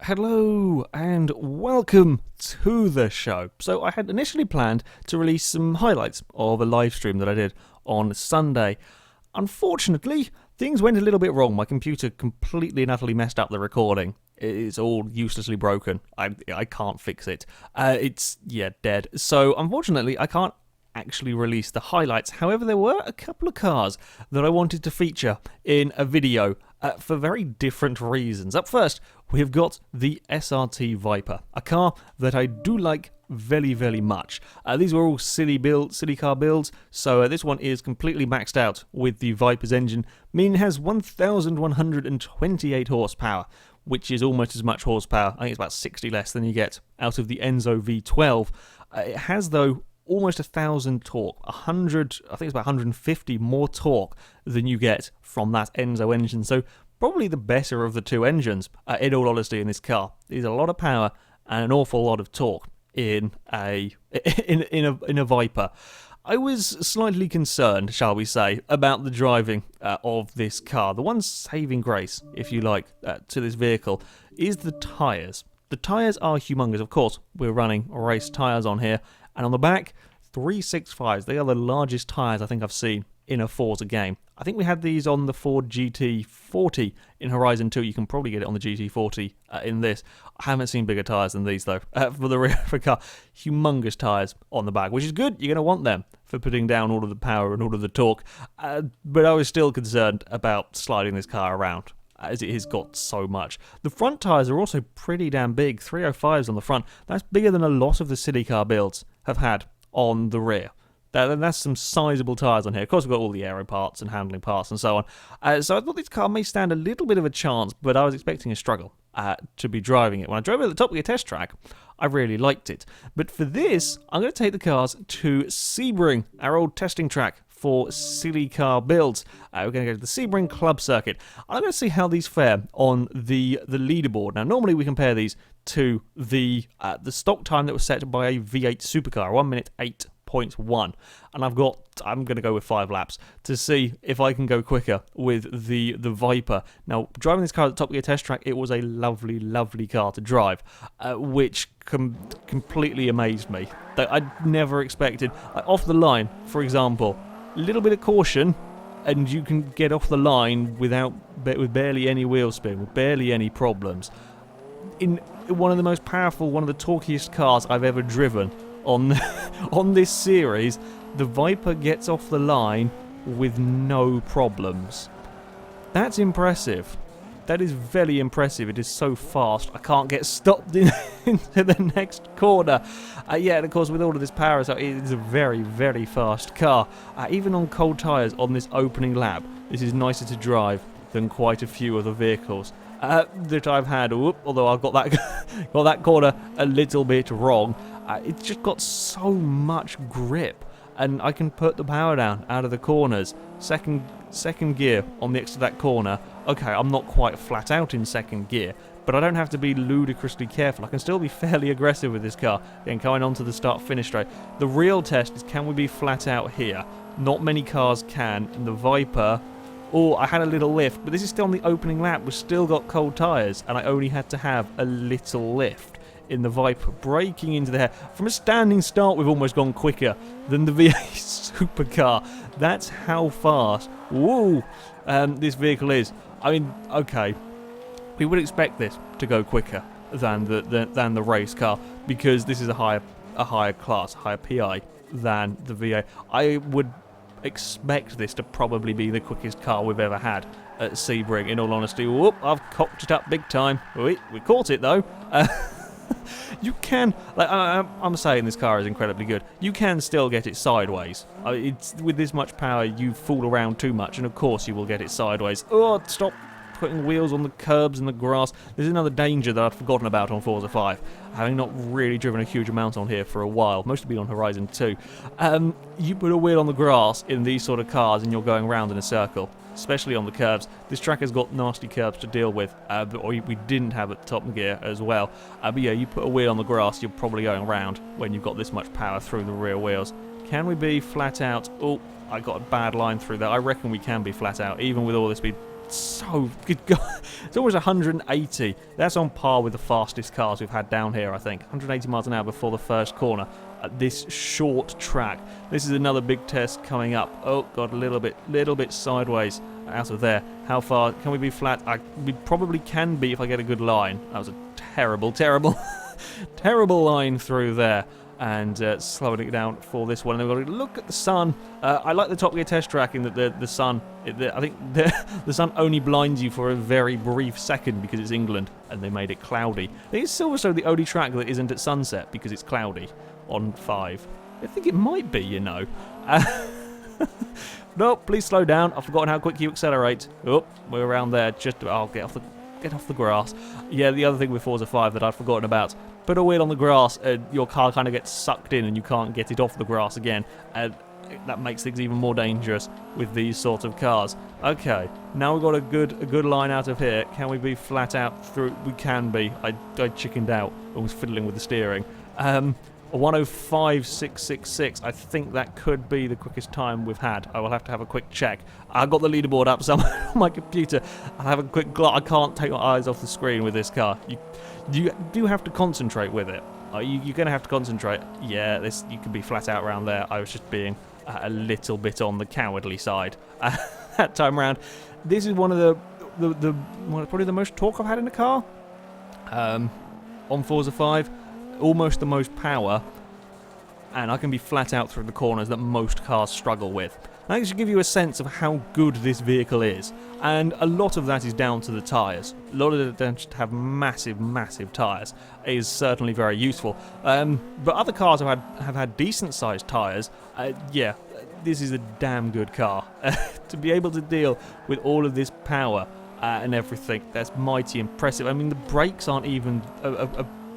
Hello and welcome to the show. So I had initially planned to release some highlights of a live stream that I did on Sunday. Unfortunately, things went a little bit wrong. My computer completely and utterly messed up the recording. It's all uselessly broken. I can't fix it. It's dead. So unfortunately, I can't actually release the highlights. However, there were a couple of cars that I wanted to feature in a video for very different reasons. Up first, we've got the SRT Viper, a car that I do like very, very much. These were all silly car builds, so this one is completely maxed out with the Viper's engine, meaning it has 1,128 horsepower, which is almost as much horsepower. I think it's about 60 less than you get out of the Enzo V12. It has, though, almost 1,000 torque, 100, I think it's about 150 more torque than you get from that Enzo engine. So probably the better of the two engines, in all honesty, in this car. There's a lot of power and an awful lot of torque in a Viper. I was slightly concerned, shall we say, about the driving of this car. The one saving grace, if you like, to this vehicle is the tyres. The tyres are humongous. Of course, we're running race tyres on here. And on the back, 365s. They are the largest tyres I think I've seen in a Forza game. I think we had these on the Ford GT40 in Horizon 2. You can probably get it on the GT40 in this. I haven't seen bigger tyres than these, though, for the rear of a car. Humongous tyres on the back, which is good. You're going to want them for putting down all of the power and all of the torque. But I was still concerned about sliding this car around, as it has got so much. The front tyres are also pretty damn big, 305s on the front. That's bigger than a lot of the city car builds have had on the rear. That's some sizable tyres on here. Of course, we've got all the aero parts and handling parts and so on. So I thought this car may stand a little bit of a chance, but I was expecting a struggle to be driving it. When I drove it at the Top Gear test track, I really liked it. But for this, I'm going to take the cars to Sebring, our old testing track for silly car builds. We're going to go to the Sebring Club Circuit. I'm going to see how these fare on the leaderboard. Now, normally we compare these to the stock time that was set by a V8 supercar, 1 minute 8.1, and I'm going to go with 5 laps to see if I can go quicker with the Viper. Now, driving this car at the Top Gear test track, it was a lovely, lovely car to drive, which completely amazed me. That I'd never expected. Off the line, for example, a little bit of caution, and you can get off the line with barely any wheel spin, with barely any problems. In one of the most powerful, one of the torquiest cars I've ever driven on this series, the Viper gets off the line with no problems. That's impressive. That is very impressive. It is so fast, I can't get stopped into the next corner. And of course, with all of this power, so it is a very, very fast car. Even on cold tyres on this opening lap, this is nicer to drive than quite a few other vehicles that I've had. Although I've got that corner a little bit wrong. It's just got so much grip, and I can put the power down out of the corners. Second gear on the exit of that corner. Okay, I'm not quite flat out in second gear, but I don't have to be ludicrously careful. I can still be fairly aggressive with this car. Again, going on to the start-finish straight. The real test is, can we be flat out here? Not many cars can. In the Viper, I had a little lift, but this is still on the opening lap. We've still got cold tyres, and I only had to have a little lift. In the Viper, braking into the hair. From a standing start, we've almost gone quicker than the V8 supercar. That's how fast this vehicle is. I mean, okay, we would expect this to go quicker than the race car, because this is a higher class, higher PI than the V8. I would expect this to probably be the quickest car we've ever had at Sebring, in all honesty. I've cocked it up big time. We caught it, though. You can, I'm saying this car is incredibly good. You can still get it sideways. It's with this much power, you fool around too much, and of course you will get it sideways. Stop putting wheels on the curbs and the grass. There's another danger that I'd forgotten about on Forza 5, having not really driven a huge amount on here for a while, mostly been on Horizon 2. You put a wheel on the grass in these sort of cars and you're going round in a circle, especially on the curves. This track has got nasty curves to deal with, or we didn't have at Top Gear as well. But you put a wheel on the grass, you're probably going round when you've got this much power through the rear wheels. Can we be flat out? I got a bad line through there. I reckon we can be flat out, even with all this speed. so good. God, it's almost 180. That's on par with the fastest cars we've had down here, I think. 180 miles an hour before the first corner at this short track. This is another big test coming up. Oh god, a little bit sideways out of there. How far can we be flat? We probably can be if I get a good line. That was a terrible terrible line through there. And slowing it down for this one. And then we've got to look at the sun. I like the Top Gear test track in that the sun, I think the sun only blinds you for a very brief second because it's England and they made it cloudy. I think it's Silverstone the only track that isn't at sunset because it's cloudy on 5. I think it might be, you know. No, please slow down. I've forgotten how quick you accelerate. Oh, we're around there. Just get off the grass. Yeah, the other thing with Forza 5 that I'd forgotten about. Put a wheel on the grass and your car kind of gets sucked in and you can't get it off the grass again. And that makes things even more dangerous with these sort of cars. Okay, now we've got a good line out of here. Can we be flat out through? We can be. I chickened out and was fiddling with the steering. A 105.666. I think that could be the quickest time we've had. I will have to have a quick check. I've got the leaderboard up somewhere on my computer. I'll have a quick I can't take my eyes off the screen with this car. You do have to concentrate with it. You're going to have to concentrate. Yeah, you can be flat out around there. I was just being a little bit on the cowardly side that time around. This is one of the probably the most torque I've had in the car on Forza 5. Almost the most power, and I can be flat out through the corners that most cars struggle with. That should give you a sense of how good this vehicle is, and a lot of that is down to the tyres. A lot of it just have massive tyres is certainly very useful. But other cars have had decent sized tyres. Yeah, this is a damn good car to be able to deal with all of this power and everything. That's mighty impressive. I mean, the brakes aren't even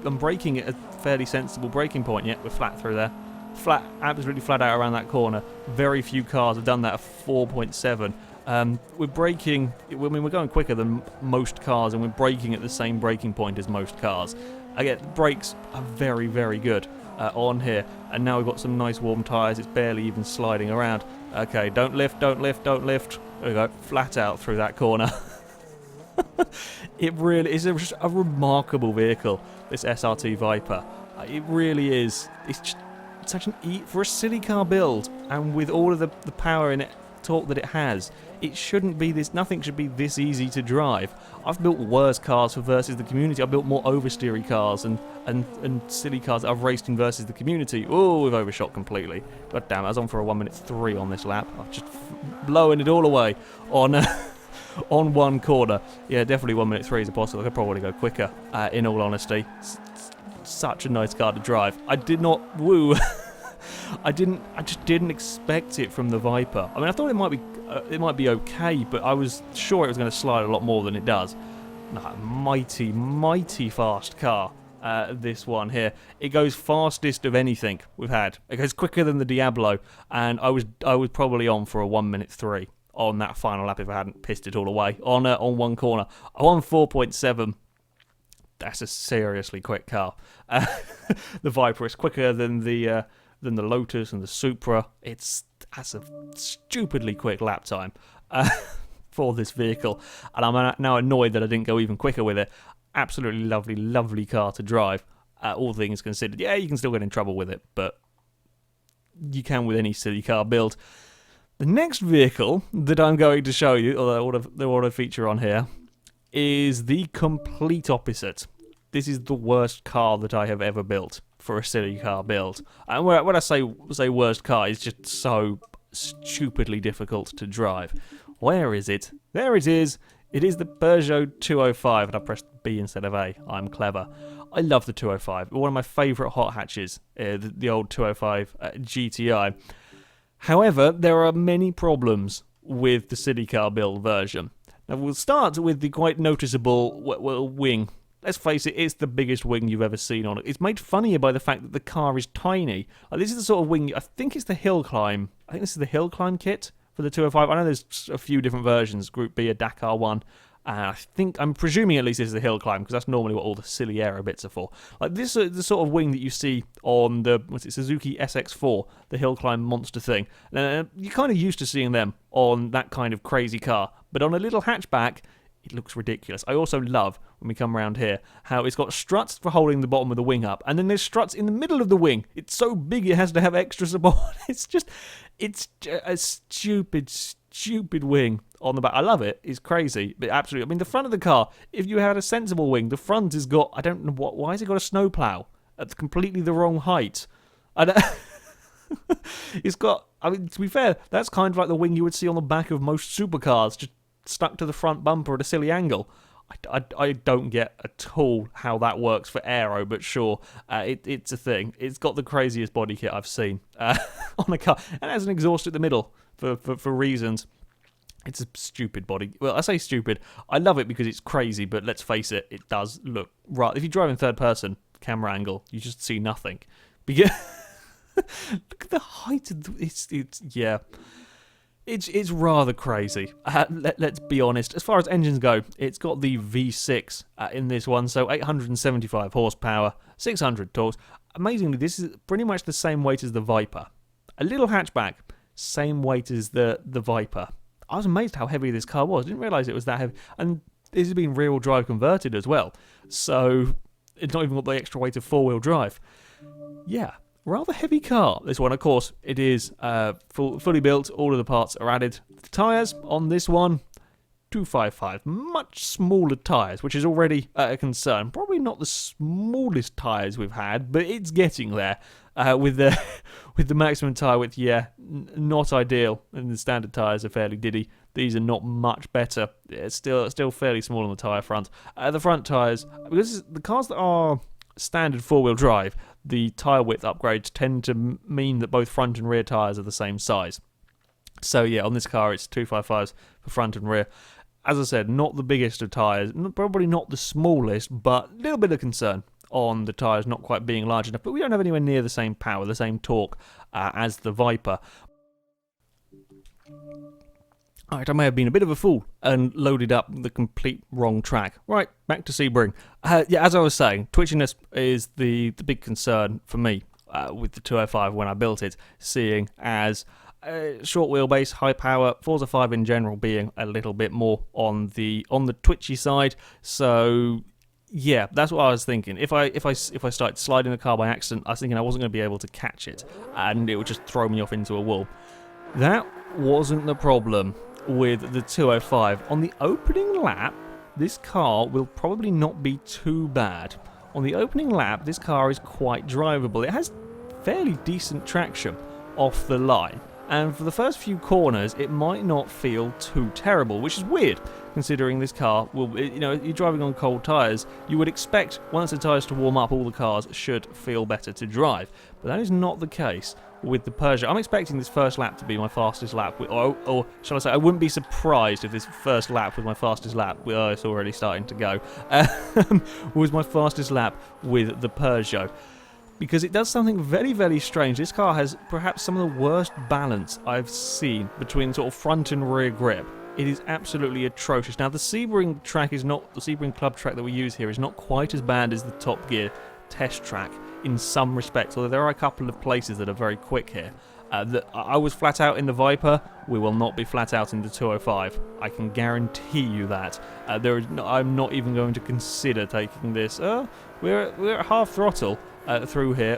I'm braking at a fairly sensible braking point. Yet we're flat through there. Flat, absolutely flat out around that corner. Very few cars have done that at 4.7. We're braking, I mean, we're going quicker than most cars, and we're braking at the same braking point as most cars. Again, brakes are very good on here. And now we've got some nice warm tyres. It's barely even sliding around. Okay, don't lift. There we go, flat out through that corner. It really is a remarkable vehicle, this SRT Viper. It really is. It's just such for a silly car build, and with all of the power in it, torque that it has, it shouldn't be this. Nothing should be this easy to drive. I've built worse cars for versus the community. I've built more oversteery cars and silly cars that I've raced in versus the community. Oh, we've overshot completely. God damn, I was on for a 1:03 on this lap. I've just blowing it all away on. On one corner. Yeah, definitely 1:03 is possible. I could probably go quicker, in all honesty. Such a nice car to drive. I did not woo. I just didn't expect it from the Viper. I mean, I thought it might be okay, but I was sure it was going to slide a lot more than it does. No, mighty fast car. This one here. It goes fastest of anything we've had. It goes quicker than the Diablo, and I was probably on for a 1:03. On that final lap if I hadn't pissed it all away on one corner. I'm on 4.7. That's a seriously quick car. The Viper is quicker than the Lotus and the Supra. That's a stupidly quick lap time for this vehicle, and I'm now annoyed that I didn't go even quicker with it. Absolutely lovely car to drive. All things considered, yeah, you can still get in trouble with it, but you can with any silly car build. The next vehicle that I'm going to show you, or the auto feature on here, is the complete opposite. This is the worst car that I have ever built for a silly car build. And when I say worst car, it's just so stupidly difficult to drive. Where is it? There it is. It is the Peugeot 205, and I pressed B instead of A. I'm clever. I love the 205. One of my favourite hot hatches, the old 205 GTI. However, there are many problems with the city car build version. Now, we'll start with the quite noticeable wing. Let's face it, it's the biggest wing you've ever seen on it. It's made funnier by the fact that the car is tiny. This is the sort of wing, I think it's the Hill Climb. I think this is the Hill Climb kit for the 205. I know there's a few different versions, Group B, a Dakar one. I'm presuming at least this is the Hill Climb, because that's normally what all the silly aero bits are for. Like this is the sort of wing that you see on the Suzuki SX4, the Hill Climb monster thing. You're kind of used to seeing them on that kind of crazy car, but on a little hatchback, it looks ridiculous. I also love, when we come around here, how it's got struts for holding the bottom of the wing up, and then there's struts in the middle of the wing. It's so big it has to have extra support. It's a stupid wing on the back. I love it. It's crazy, but absolutely. I mean, the front of the car, if you had a sensible wing, the front has got, I don't know why has it got a snowplow at completely the wrong height? It's got, I mean, to be fair, that's kind of like the wing you would see on the back of most supercars, just stuck to the front bumper at a silly angle. I don't get at all how that works for aero, but sure, it's a thing. It's got the craziest body kit I've seen on a car, and it has an exhaust at the middle for reasons. It's a stupid body. Well, I say stupid. I love it because it's crazy, but let's face it, it does look right. If you drive in third person camera angle, you just see nothing. Because look at the height of It's rather crazy. Let's be honest. As far as engines go, it's got the V6 in this one, so 875 horsepower, 600 torque. Amazingly, this is pretty much the same weight as the Viper. A little hatchback, same weight as the Viper. I was amazed how heavy this car was. I didn't realise it was that heavy. And this has been rear-wheel drive converted as well, so it's not even got the extra weight of four-wheel drive. Yeah. Rather heavy car, this one. Of course, it is fully built. All of the parts are added. The tyres on this one, 255. Much smaller tyres, which is already a concern. Probably not the smallest tyres we've had, but it's getting there. With the maximum tyre width, not ideal. And the standard tyres are fairly diddy. These are not much better. It's still fairly small on the tyre front. The front tyres, because the cars that are standard four-wheel drive, the tyre width upgrades tend to mean that both front and rear tyres are the same size. So yeah, on this car it's 255s for front and rear. As I said, not the biggest of tyres, probably not the smallest, but a little bit of concern on the tyres not quite being large enough. But we don't have anywhere near the same power, the same torque as the Viper. Alright, I may have been a bit of a fool and loaded up the complete wrong track. Right, back to Sebring. As I was saying, twitchiness is the big concern for me with the 205 when I built it, seeing as short wheelbase, high power, Forza 5 in general being a little bit more on the twitchy side. So yeah, that's what I was thinking. If I started sliding the car by accident, I was thinking I wasn't going to be able to catch it, and it would just throw me off into a wall. That wasn't the problem with the 205. On the opening lap, this car will probably not be too bad. On the opening lap, this car is quite drivable. It has fairly decent traction off the line, and for the first few corners, it might not feel too terrible, which is weird, considering this car will, you're driving on cold tyres. You would expect once the tyres to warm up, all the cars should feel better to drive, but that is not the case with the Peugeot. I'm expecting this first lap to be my fastest lap, or shall I say, I wouldn't be surprised if this first lap was my fastest lap. It's already starting to go. Was my fastest lap with the Peugeot, because it does something very, very strange. This car has perhaps some of the worst balance I've seen between sort of front and rear grip. It is absolutely atrocious. Now, the Sebring track is not, the Sebring club track that we use here is not quite as bad as the Top Gear test track in some respects, although there are a couple of places that are very quick here. I was flat out in the Viper. We will not be flat out in the 205. I can guarantee you that. I'm not even going to consider taking this. We're at half throttle through here.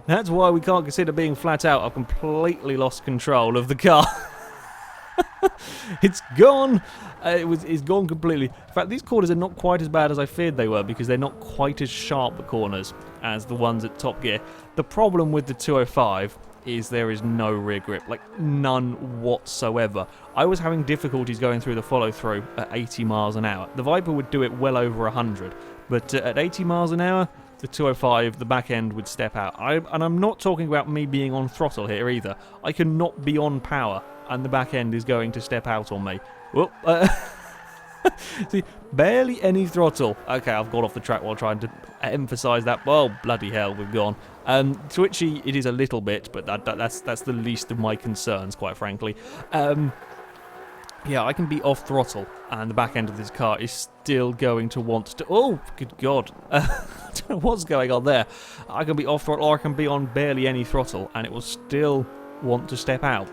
That's why we can't consider being flat out. I've completely lost control of the car. It's gone. It's gone completely. In fact, these corners are not quite as bad as I feared they were, because they're not quite as sharp the corners as the ones at Top Gear. The problem with the 205 is there is no rear grip, like none whatsoever. I was having difficulties going through the follow-through at 80 miles an hour. The Viper would do it well over 100, but at 80 miles an hour, the 205, the back end would step out. And I'm not talking about me being on throttle here either. I cannot be on power, and the back end is going to step out on me. Whoop. See, barely any throttle. Okay, I've gone off the track while trying to emphasise that. Oh, bloody hell, we've gone. Twitchy, it is a little bit, but that's the least of my concerns, quite frankly. Yeah, I can be off throttle, and the back end of this car is still going to want to... Oh, good God. I don't know what's going on there. I can be off throttle, or I can be on barely any throttle, and it will still want to step out.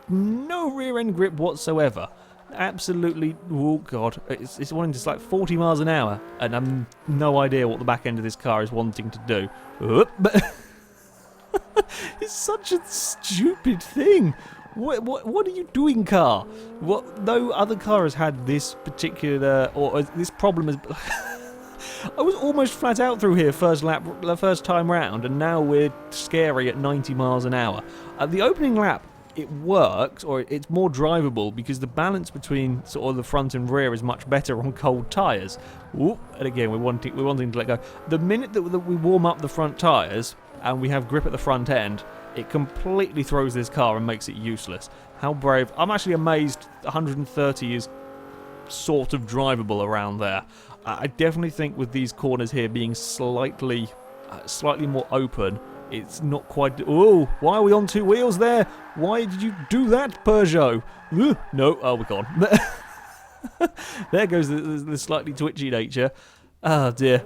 no rear end grip whatsoever. Absolutely, oh god, it's wanting to like 40 miles an hour, and I've no idea what the back end of this car is wanting to do. It's such a stupid thing. What are you doing, car? No other car has had this particular or this problem. I was almost flat out through here first time round, and now we're scary at 90 miles an hour. At the opening lap, it works, or it's more drivable because the balance between sort of the front and rear is much better on cold tyres. And again, we're wanting to let go. The minute that we warm up the front tyres and we have grip at the front end, it completely throws this car and makes it useless. How brave. I'm actually amazed 130 is sort of drivable around there. I definitely think with these corners here being slightly more open, it's not quite... Oh, why are we on two wheels there? Why did you do that, Peugeot? No, oh, we're gone. There goes the slightly twitchy nature. Oh, dear.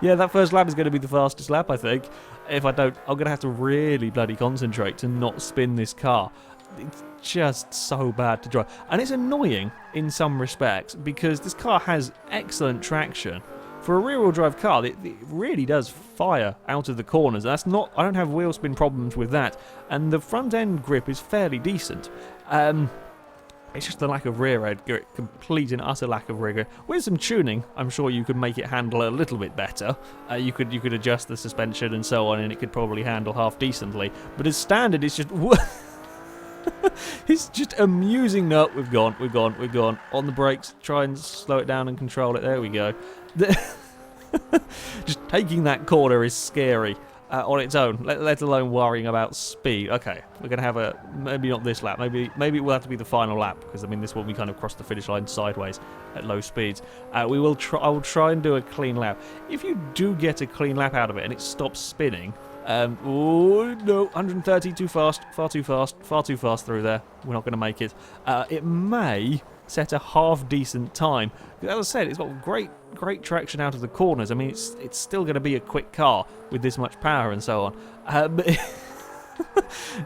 Yeah, that first lap is going to be the fastest lap, I think. If I don't, I'm going to have to really bloody concentrate to not spin this car. It's just so bad to drive. And it's annoying in some respects because this car has excellent traction. For a rear-wheel drive car, it really does fire out of the corners. I don't have wheel spin problems with that. And the front end grip is fairly decent. It's just the lack of rear end grip, complete and utter lack of rear grip. With some tuning, I'm sure you could make it handle a little bit better. You could adjust the suspension and so on, and it could probably handle half decently. But as standard, it's just... It's just amusing. No, we've gone. On the brakes, try and slow it down and control it. There we go. Just taking that corner is scary on its own, let alone worrying about speed. Okay, we're going to have maybe not this lap, maybe it will have to be the final lap, because I mean this one we kind of crossed the finish line sideways at low speeds. I will try and do a clean lap. If you do get a clean lap out of it and it stops spinning, oh no, 130, too fast, far too fast through there. We're not going to make it. It may set a half decent time. As I said, it's got great traction out of the corners. I mean, it's still going to be a quick car with this much power and so on. But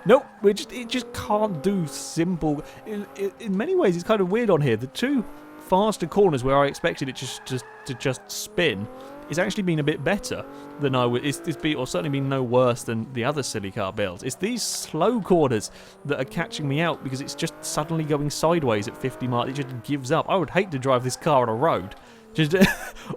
nope, it just can't do simple. In many ways, it's kind of weird on here. The two faster corners where I expected it to just spin, it's actually been a bit better than I would. It's certainly been no worse than the other silly car builds. It's these slow corners that are catching me out because it's just suddenly going sideways at 50 miles. It just gives up. I would hate to drive this car on a road. Just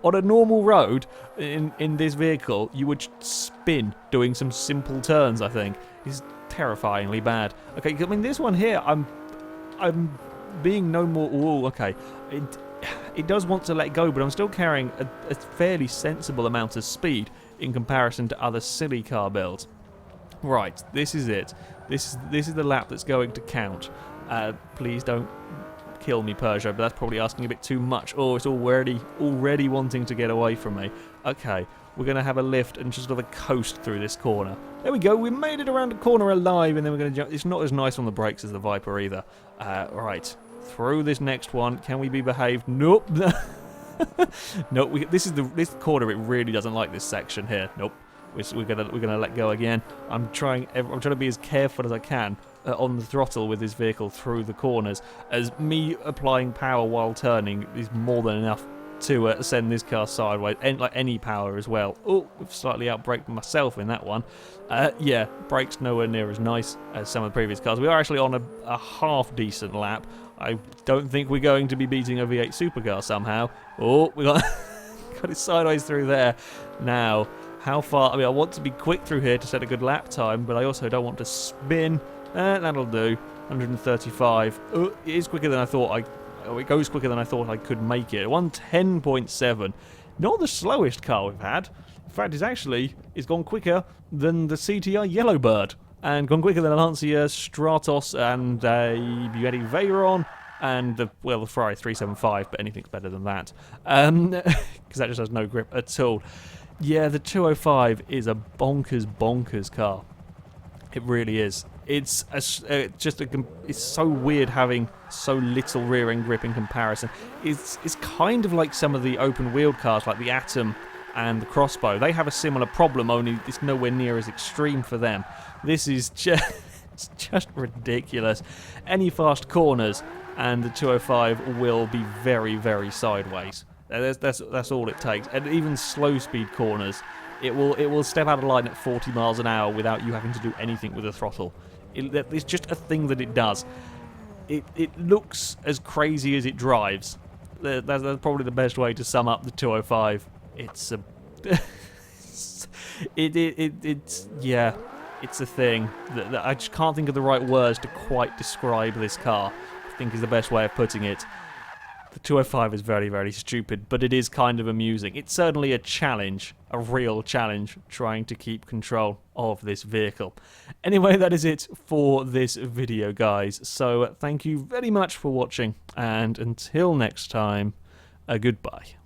on a normal road in this vehicle, you would spin doing some simple turns. I think it's terrifyingly bad. Okay, I mean this one here, I'm being no more. Oh, okay. It does want to let go, but I'm still carrying a fairly sensible amount of speed in comparison to other silly car builds. Right, this is it. This is the lap that's going to count. Please don't kill me, Peugeot, but that's probably asking a bit too much. Oh, it's already wanting to get away from me. Okay, we're going to have a lift and just sort of a coast through this corner. There we go, we made it around the corner alive, and then we're going to jump. It's not as nice on the brakes as the Viper either. Right. Through this next one, can we be behaved? Nope. Nope. This corner. It really doesn't like this section here. Nope. We're gonna let go again. I'm trying to be as careful as I can on the throttle with this vehicle through the corners, as me applying power while turning is more than enough to send this car sideways, and like any power as well. Oh, we've slightly outbraked myself in that one. Yeah, brakes nowhere near as nice as some of the previous cars. We are actually on a half decent lap. I don't think we're going to be beating a V8 supercar somehow. Oh, we got it sideways through there. Now, how far? I mean, I want to be quick through here to set a good lap time, but I also don't want to spin. That'll do. 135. Oh, it is quicker than I thought. It goes quicker than I thought I could make it. 110.7. Not the slowest car we've had. In fact, it's gone quicker than the CTR Yellowbird, and gone quicker than a Lancia Stratos and a Bugatti Veyron and the Ferrari 375, but anything's better than that. Because that just has no grip at all. Yeah, the 205 is a bonkers car. It really is. It's so weird having so little rear end grip in comparison. It's kind of like some of the open wheeled cars like the Atom and the Crossbow. They have a similar problem, only it's nowhere near as extreme for them. This is just It's just ridiculous. Any fast corners, and the 205 will be very, very sideways. That's all it takes. And even slow speed corners, it will step out of line at 40 miles an hour without you having to do anything with the throttle. It's just a thing that it does. It looks as crazy as it drives. That's probably the best way to sum up the 205. It's a it's a thing that I just can't think of the right words to quite describe this car. I think is the best way of putting it. The 205 is very, very stupid, but it is kind of amusing. It's certainly a challenge, a real challenge, trying to keep control of this vehicle. Anyway, that is it for this video, guys. So thank you very much for watching, and until next time, goodbye.